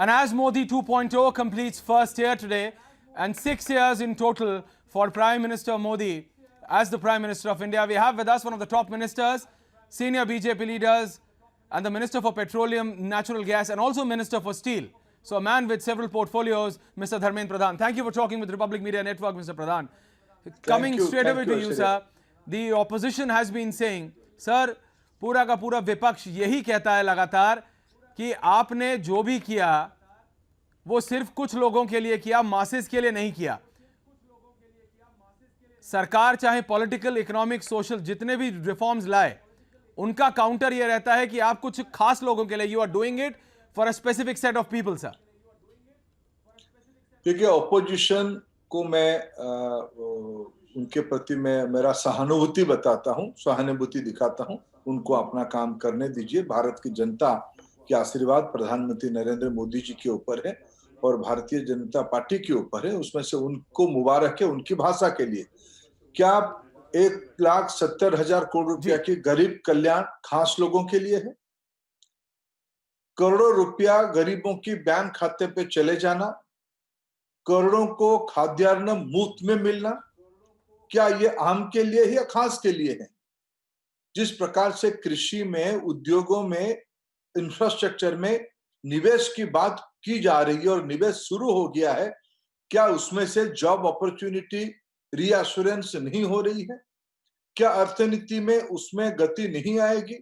And as Modi 2.0 completes first year today, and 6 years in total for Prime Minister Modi as the Prime Minister of India, we have with us one of the top ministers, senior BJP leaders, and the Minister for Petroleum, Natural Gas, and also Minister for Steel. So a man with several portfolios, Mr. Dharmendra Pradhan. Thank you for talking with Republic Media Network, Mr. Pradhan. Coming straight away to you, sir. The opposition has been saying, sir, पूरा का पूरा विपक्ष यही कहता है लगातार कि आपने जो भी किया वो सिर्फ कुछ लोगों के लिए किया, मासेस के लिए नहीं किया। सरकार चाहे पॉलिटिकल, इकोनॉमिक, सोशल जितने भी रिफॉर्म्स लाए, उनका काउंटर ये रहता है कि आप कुछ खास लोगों के लिए, you are doing it for a specific set of people. Sir देखिए, ऑपोजिशन को मैं उनके प्रति मैं मेरा सहानुभूति बताता हूं, सहानुभूति दिखाता हूं। उनको अपना काम करने दीजिए। भारत की जनता के आशीर्वाद प्रधानमंत्री नरेंद्र मोदी जी के ऊपर है और भारतीय जनता पार्टी के ऊपर है। उसमें से उनको मुबारक है उनकी भाषा के लिए। क्या 1,70,000 करोड़ रुपया की गरीब कल्याण खास लोगों के लिए है? करोड़ों रुपया गरीबों की बैंक खाते पे चले जाना, करोड़ों को खाद्यान्न मुफ्त में मिलना, क्या ये आम के लिए है या खास के लिए है? जिस प्रकार से कृषि में, उद्योगों में, इंफ्रास्ट्रक्चर में निवेश की बात की जा रही है और निवेश शुरू हो गया है, क्या उसमें से जॉब अपॉर्चुनिटी रीअश्योरेंस नहीं हो रही है? क्या अर्थनीति में उसमें गति नहीं आएगी?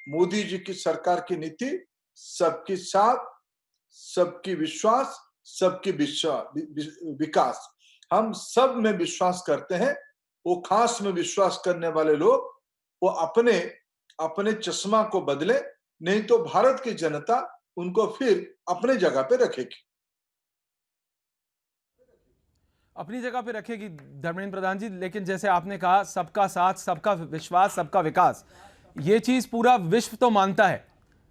मोदी जी की सरकार की नीति सबके साथ, सबकी विश्वास, सबकी विकास। हम सब में विश्वास करते हैं। वो खास में विश्वास करने वाले लोग वो अपने चश्मा को बदले, नहीं तो भारत की जनता उनको फिर अपने जगह पे रखेगी। अपनी जगह पे रखेगी धर्मेंद्र प्रधान जी। लेकिन जैसे आपने कहा, सबका साथ, सबका विश्वास, सबका विकास, ये चीज पूरा विश्व तो मानता है।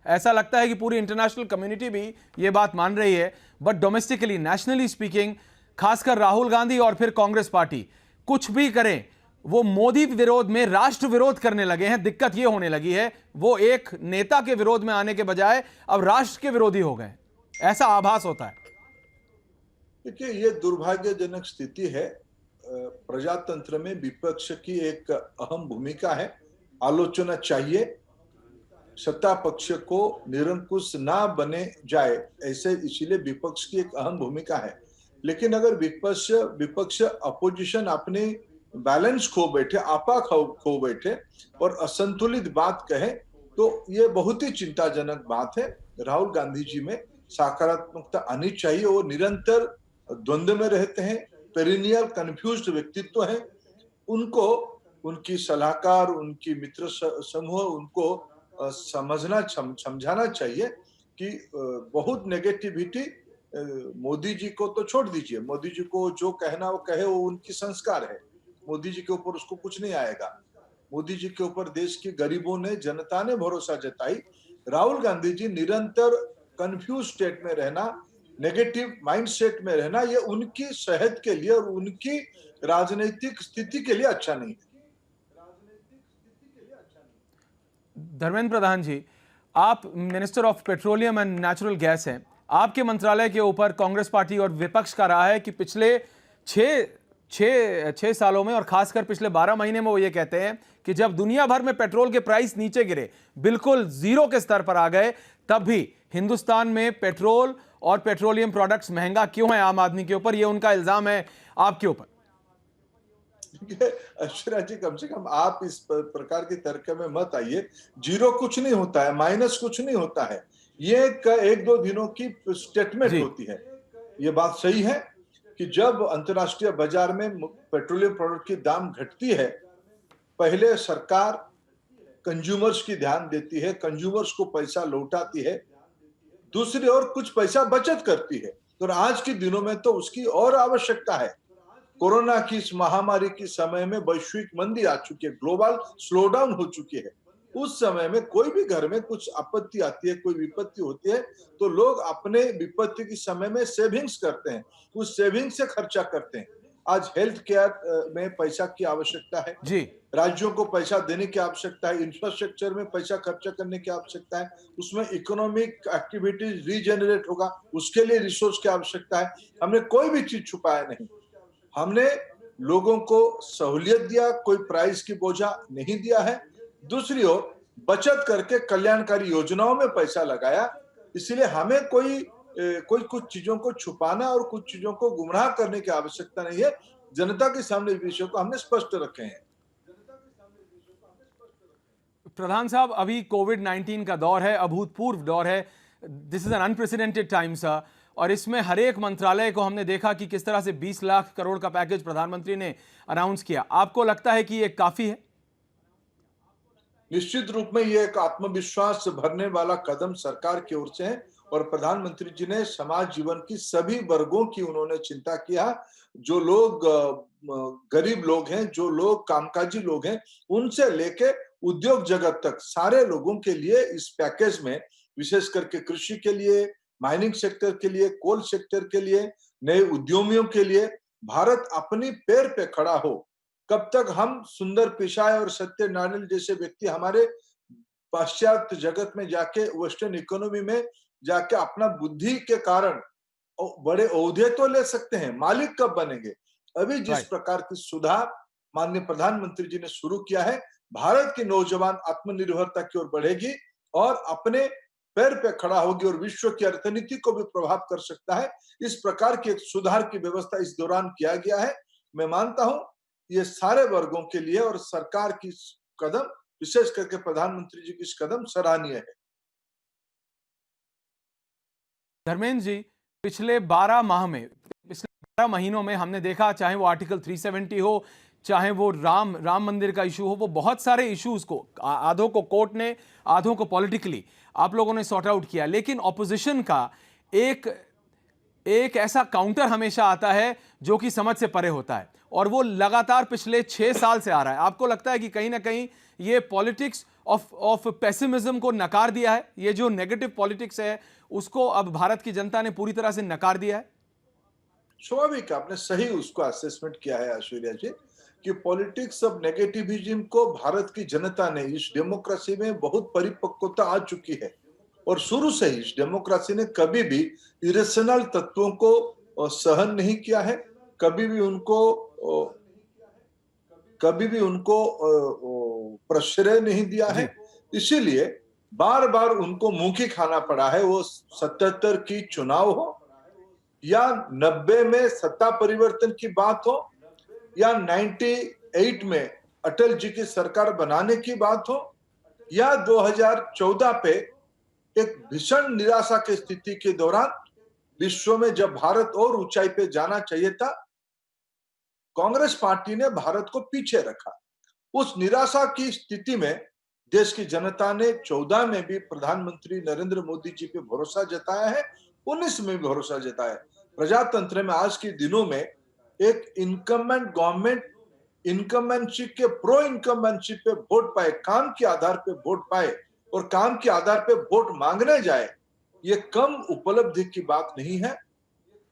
ऐसा लगता है कि पूरी इंटरनेशनल कम्युनिटी भी ये बात मान रही है। बट डोमेस्टिकली, नेशनली स्पीकिंग, खासकर राहुल गांधी और फिर कांग्रेस पार्टी कुछ भी करें, वो मोदी विरोध में राष्ट्र विरोध करने लगे हैं। दिक्कत ये होने लगी है, वो एक नेता के विरोध में आने के बजाय अब राष्ट्र के विरोधी हो गए, ऐसा आभास होता है। देखिए, ये दुर्भाग्यजनक स्थिति है। प्रजातंत्र में विपक्ष की एक अहम भूमिका है। आलोचना चाहिए, सत्ता पक्ष को निरंकुश ना बने जाए, ऐसे इसीलिए विपक्ष की एक अहम भूमिका है। लेकिन अगर विपक्ष अपोजिशन अपने बैलेंस खो बैठे, आपा खो बैठे और असंतुलित बात कहे, तो ये बहुत ही चिंताजनक बात है। राहुल गांधी जी में सकारात्मकता आनी चाहिए। वो निरंतर द्वंद्व में रहते हैं, पेरिनियल कंफ्यूज्ड व्यक्तित्व है। उनको उनकी सलाहकार, उनकी मित्र समूह उनको समझाना चाहिए कि बहुत नेगेटिविटी मोदी जी को तो छोड़ दीजिए। मोदी जी को जो कहना वो कहे, वो उनकी संस्कार है। मोदी जी के ऊपर उसको कुछ नहीं आएगा। मोदी जी के ऊपर देश के गरीबों ने, जनता ने भरोसा जताई। राहुल गांधी जी निरंतर कंफ्यूज स्टेट में रहना, नेगेटिव माइंडसेट में रहना, ये उनकी सेहत के लिए और उनकी राजनीतिक स्थिति के लिए अच्छा नहीं है। धर्मेंद्र प्रधान जी, आप minister of petroleum and natural gas हैं। आपके मंत्रालय के ऊपर कांग्रेस पार्टी और विपक्ष का रहा है कि पिछले छह सालों में और खासकर पिछले 12 महीने में वो ये कहते हैं कि जब दुनिया भर में पेट्रोल के प्राइस नीचे गिरे, बिल्कुल जीरो के स्तर पर आ गए, तब भी हिंदुस्तान में पेट्रोल और पेट्रोलियम प्रोडक्ट्स महंगा क्यों है आम आदमी के ऊपर। ये उनका इल्जाम है आपके ऊपर। अक्षरा जी, कम से कम आप इस प्रकार के तर्क में मत आइए। जीरो कुछ नहीं होता है, माइनस कुछ नहीं होता है। ये एक दो दिनों की स्टेटमेंट होती है। ये बात सही है कि जब अंतर्राष्ट्रीय बाजार में पेट्रोलियम प्रोडक्ट की दाम घटती है, पहले सरकार कंज्यूमर्स की ध्यान देती है, कंज्यूमर्स को पैसा लौटाती है, दूसरी ओर कुछ पैसा बचत करती है। तो आज के दिनों में तो उसकी और आवश्यकता है। कोरोना की इस महामारी के समय में वैश्विक मंदी आ चुकी है, ग्लोबल स्लोडाउन हो चुकी है। उस समय में कोई भी घर में कुछ आपत्ति आती है, कोई विपत्ति होती है, तो लोग अपने विपत्ति के समय में सेविंग्स करते हैं, उस सेविंग से खर्चा करते हैं। आज हेल्थ केयर में पैसा की आवश्यकता है, जी। राज्यों को पैसा देने की आवश्यकता है, इंफ्रास्ट्रक्चर में पैसा खर्चा करने की आवश्यकता है, उसमें इकोनॉमिक एक्टिविटीज रीजनरेट होगा, उसके लिए रिसोर्स की आवश्यकता है। हमने कोई भी चीज छुपाया नहीं। हमने लोगों को सहूलियत दिया, कोई प्राइस की बोझा नहीं दिया है। दूसरी ओर बचत करके कल्याणकारी योजनाओं में पैसा लगाया। इसलिए हमें कोई कुछ चीजों को छुपाना और कुछ चीजों को गुमराह करने की आवश्यकता नहीं है। जनता के सामने इस विषय को हमने स्पष्ट रखे हैं। प्रधान साहब, अभी कोविड-19 का दौर है, अभूतपूर्व दौर है। This is an unprecedented time sir, और इसमें हर एक मंत्रालय को हमने देखा कि किस तरह से 20 लाख करोड़ का पैकेज प्रधानमंत्री ने अनाउंस किया। आपको लगता है कि ये काफी है? निश्चित रूप में ये एक आत्मविश्वास भरने वाला कदम सरकार की ओर से है और प्रधानमंत्री जी ने समाज जीवन की सभी वर्गों की उन्होंने चिंता किया। जो लोग गरीब लोग हैं, जो लोग कामकाजी लोग हैं, उनसे लेके उद्योग जगत तक सारे लोगों के लिए इस पैकेज में, विशेष करके कृषि के लिए, माइनिंग सेक्टर के लिए, कोल सेक्टर के लिए, नए उद्यमियों के लिए भारत अपनी पैर पे खड़ा हो। कब तक हम सुंदर पिचाई और सत्यनारायण जैसे व्यक्ति हमारे पाश्चात्य जगत में जाके, वेस्टर्न इकोनॉमी में जाके अपना बुद्धि के कारण बड़े ओहदे तो ले सकते हैं, मालिक कब बनेंगे? अभी जिस राइट। प्रकार की सुधार माननीय प्रधानमंत्री जी ने शुरू किया है, भारत की नौजवान आत्मनिर्भरता की ओर बढ़ेगी और अपने पैर पे खड़ा होगी और विश्व की अर्थनीति को भी प्रभावित कर सकता है। इस प्रकार की एक सुधार की व्यवस्था इस दौरान किया गया है। मैं मानता हूं ये सारे वर्गों के लिए और सरकार की कदम, विशेष करके प्रधानमंत्री जी की इस कदम सराहनीय है। धर्मेंद्र जी, पिछले 12 माह में, पिछले 12 महीनों में हमने देखा, चाहे वो आर्टिकल 370 हो, चाहे वो राम मंदिर का इशू हो, वो बहुत सारे इश्यूज को आधों को कोर्ट ने, आधों को पॉलिटिकली आप लोगों ने सॉर्ट आउट किया। लेकिन ऑपोजिशन का एक एक ऐसा काउंटर हमेशा आता है जो कि समझ से परे होता है, और वो लगातार पिछले 6 साल से आ रहा है। आपको लगता है कि कहीं ना कहीं ये पॉलिटिक्स ऑफ पेसिमिज्म को नकार दिया है? ये जो नेगेटिव पॉलिटिक्स है उसको अब भारत की जनता ने पूरी तरह से नकार दिया है? स्वाभाविक, आपने सही उसको असेसमेंट किया है ऐश्वर्या जी, कि पॉलिटिक्स ऑफ नेगेटिविज्म को भारत की जनता ने, इस डेमोक्रेसी में बहुत परिपक्वता आ चुकी है और शुरू से ही इस डेमोक्रेसी ने कभी भी इरेशनल तत्वों को सहन नहीं किया है, कभी भी उनको प्रश्रय नहीं दिया है। जी। इसीलिए बार बार उनको मुंह की खाना पड़ा है। वो 77 की चुनाव हो या 90 में सत्ता परिवर्तन की बात हो या 98 में अटल जी की सरकार बनाने की बात हो या 2014 पे एक भीषण निराशा की स्थिति के दौरान विश्व में जब भारत और ऊंचाई पे जाना चाहिए था, कांग्रेस पार्टी ने भारत को पीछे रखा। उस निराशा की स्थिति में देश की जनता ने 14 में भी प्रधानमंत्री नरेंद्र मोदी जी पे भरोसा जताया है, 19 में भी भरोसा जताया है। प्रजातंत्र में आज के दिनों में एक इनकम्बेंट गवर्नमेंट इनकम्बेंसी के प्रो इनकम्बेंसी पे वोट पाए, काम के आधार पे वोट पाए और काम के आधार पे वोट मांगने जाए, ये कम उपलब्धि की बात नहीं है।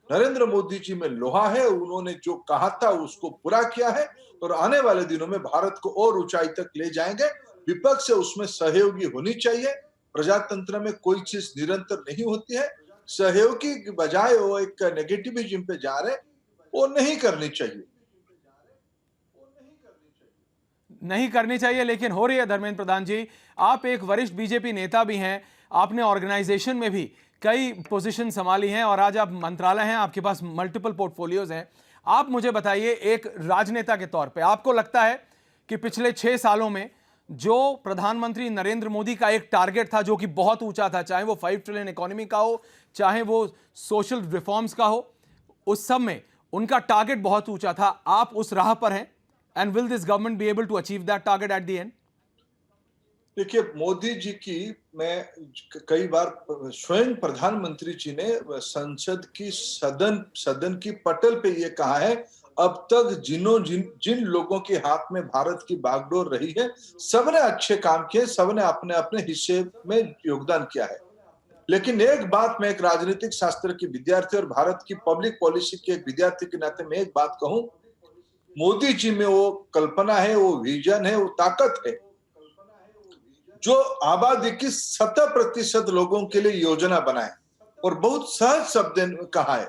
नरेंद्र मोदी जी में लोहा है, उन्होंने जो कहा था उसको पूरा किया है और आने वाले दिनों में भारत को और ऊंचाई तक ले जाएंगे। विपक्ष से उसमें सहयोगी होनी चाहिए। प्रजातंत्र में कोई चीज निरंतर नहीं होती है। सहयोगी की बजाय वो एक नेगेटिविज्म पे जा रहे, वो नहीं करनी चाहिए। नहीं करनी चाहिए, लेकिन हो रही है। धर्मेंद्र प्रधान जी, आप एक वरिष्ठ बीजेपी नेता भी हैं, आपने ऑर्गेनाइजेशन में भी कई पोजीशन संभाली हैं और आज आप मंत्रालय हैं, आपके पास मल्टीपल पोर्टफोलियोज हैं। आप मुझे बताइए, एक राजनेता के तौर पे आपको लगता है कि पिछले 6 सालों में जो प्रधानमंत्री नरेंद्र मोदी का एक टारगेट था जो कि बहुत ऊंचा था, चाहे वो 5 ट्रिलियन इकोनॉमी का हो, चाहे वो सोशल रिफॉर्म्स का हो, उस सब में उनका टारगेट बहुत ऊंचा था, आप उस राह पर हैं? And will this government be able to achieve that target at the end? देखिए, मोदी जी की, मैं कई बार स्वयं प्रधानमंत्री जी ने संसद की सदन की पटल पे ये कहा है, अब तक जिन लोगों के हाथ में भारत की बागडोर रही है, सबने अच्छे काम किए, सबने अपने अपने हिस्से में योगदान किया है। लेकिन एक बात मैं एक राजनीतिक शास्त्र की विद्यार्थी और भारत की पब्लिक पॉलिसी के एक विद्यार्थी के नाते मैं एक बात कहूं, मोदी जी में वो कल्पना है, वो विजन है, वो ताकत है जो आबादी की 70% लोगों के लिए योजना बनाए और बहुत सहज शब्द में कहा है,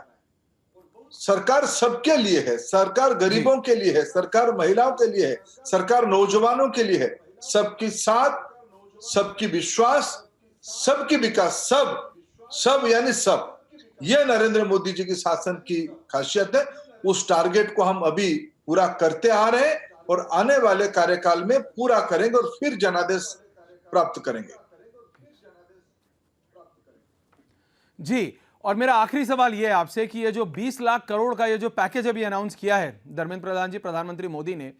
सरकार सबके लिए है, सरकार गरीबों के लिए है, सरकार महिलाओं के लिए है, सरकार नौजवानों के लिए है, सबकी साथ, सबकी विश्वास, सबकी विकास, सब यानी सब। यह नरेंद्र मोदी जी की शासन की खासियत है। उस टारगेट को हम अभी पूरा करते आ रहे हैं और आने वाले कार्यकाल में पूरा करेंगे और फिर जनादेश प्राप्त करेंगे। जी, और मेरा आखिरी सवाल यह है आपसे कि ये जो 20 लाख करोड़ का ये जो पैकेज अभी अनाउंस किया है धर्मेंद्र प्रधान जी, प्रधानमंत्री मोदी ने,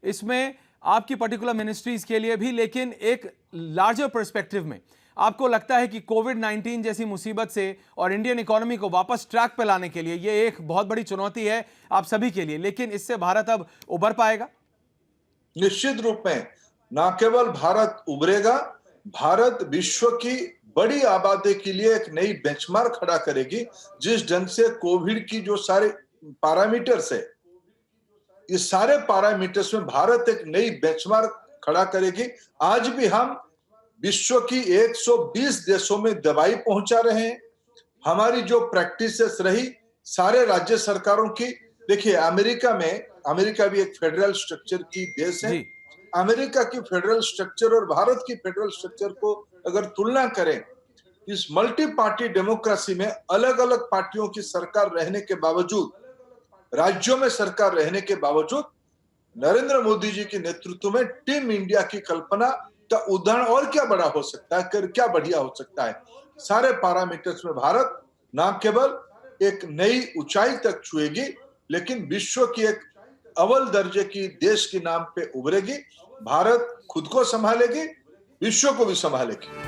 इसमें आपकी पर्टिकुलर मिनिस्ट्रीज के लिए भी, लेकिन एक लार्जर पर्सपेक्टिव में आपको लगता है कि कोविड-19 जैसी मुसीबत से और इंडियन इकोनॉमी को वापस ट्रैक पर लाने के लिए ये एक बहुत बड़ी चुनौती है आप सभी के लिए, लेकिन इससे भारत अब उभर पाएगा? निश्चित रूप में न केवल भारत उभरेगा, भारत विश्व की बड़ी आबादी के लिए एक नई बेंचमार्क खड़ा करेगी। जिस ढंग से कोविड की जो सारे पैरामीटर्स है, इस सारे पैरामीटर्स में भारत एक नई बेंचमार्क खड़ा करेगी। आज भी हम विश्व की 120 देशों में दवाई पहुंचा रहे हैं। हमारी जो प्रैक्टिसेस रही सारे राज्य सरकारों की, देखिए अमेरिका भी एक फेडरल स्ट्रक्चर की देश है। अमेरिका की फेडरल स्ट्रक्चर और भारत की फेडरल स्ट्रक्चर को अगर तुलना करें, इस मल्टी पार्टी डेमोक्रेसी में अलग अलग पार्टियों की सरकार रहने के बावजूद, राज्यों में सरकार रहने के बावजूद, नरेंद्र मोदी जी के नेतृत्व में टीम इंडिया की कल्पना का उदाहरण और क्या बड़ा हो सकता है, क्या बढ़िया हो सकता है। सारे पैरामीटर्स में भारत न केवल एक नई ऊंचाई तक छुएगी, लेकिन विश्व की एक अव्वल दर्जे की देश के नाम पे उभरेगी। भारत खुद को संभालेगी, विश्व को भी संभालेगी।